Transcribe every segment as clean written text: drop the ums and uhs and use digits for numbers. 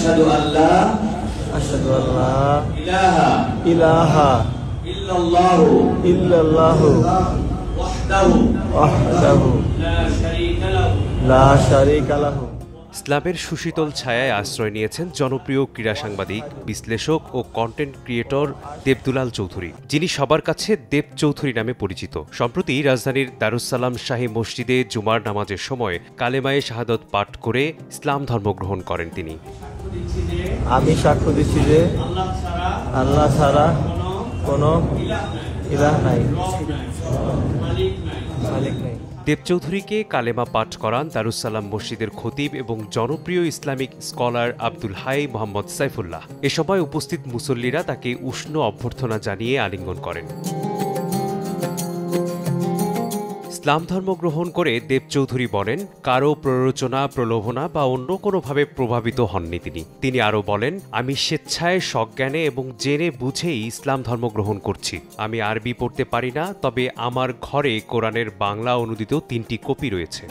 আশহাদু আল্লা ইলাহা ইল্লাল্লাহু ওয়াহদাহু লা শারীকা লাহু। ইসলামের সুশীতল ছায়ায় আশ্রয় নিয়েছেন জনপ্রিয় ক্রীড়া সাংবাদিক, বিশ্লেষক ও কন্টেন্ট ক্রিয়েটর দেবদুলাল চৌধুরী, যিনি সবার কাছে দেব চৌধুরী নামে পরিচিত। সম্প্রতি রাজধানীর দারুস-সালাম শাহী মসজিদে জুমার নামাজের সময় কালেমায়ে শাহাদত পাঠ করে ইসলাম ধর্ম গ্রহণ করেন তিনি। আমি সাক্ষ্য দিচ্ছি যে আল্লাহ ছাড়া কোনো ইলাহ নাই, মালিক নাই। দেব চৌধুরীকে কালেমা পাঠ করান দারুস-সালাম মসজিদের খতিব এবং জনপ্রিয় ইসলামিক স্কলার আব্দুল হাই মোহাম্মদ সাইফুল্লাহ। এ সময় উপস্থিত মুসল্লিরা তাকে উষ্ণ অভ্যর্থনা জানিয়ে আলিঙ্গন করেন। ইসলাম ধর্ম গ্রহণ করে দেব চৌধুরী বলেন, কারো প্ররোচনা, প্রলোভনা বা অন্য কোনোভাবে প্রভাবিত হননি তিনি আরও বলেন, আমি স্বেচ্ছায় সজ্ঞানে এবং জেনে বুঝেই ইসলাম ধর্ম গ্রহণ করছি। আমি আরবি পড়তে পারি না, তবে আমার ঘরে কোরআনের বাংলা অনুদিত 3টি কপি রয়েছে।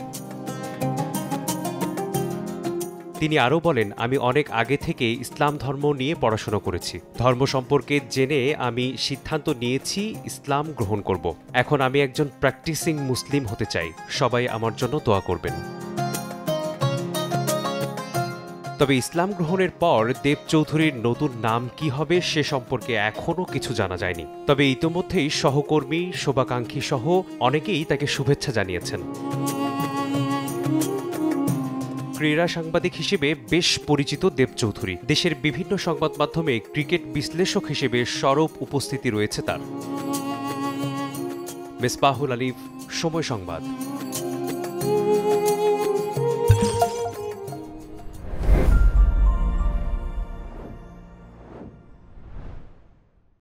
তিনি আরও বলেন, আমি অনেক আগে থেকে ইসলাম ধর্ম নিয়ে পড়াশোনা করেছি। ধর্ম সম্পর্কে জেনে আমি সিদ্ধান্ত নিয়েছি ইসলাম গ্রহণ করব। এখন আমি একজন প্র্যাকটিসিং মুসলিম হতে চাই। সবাই আমার জন্য দোয়া করবেন। তবে ইসলাম গ্রহণের পর দেব চৌধুরীর নতুন নাম কি হবে সে সম্পর্কে এখনও কিছু জানা যায়নি। তবে ইতোমধ্যেই সহকর্মী, শুভাকাঙ্ক্ষী সহ অনেকেই তাকে শুভেচ্ছা জানিয়েছেন। ক্রীড়া সাংবাদিক হিসেবে বেশ পরিচিত দেব চৌধুরী। দেশের বিভিন্ন সংবাদ মাধ্যমে ক্রিকেট বিশ্লেষক হিসেবে সরব উপস্থিতি রয়েছে তার। মেসবাহুল আলিফ, সময় সংবাদ।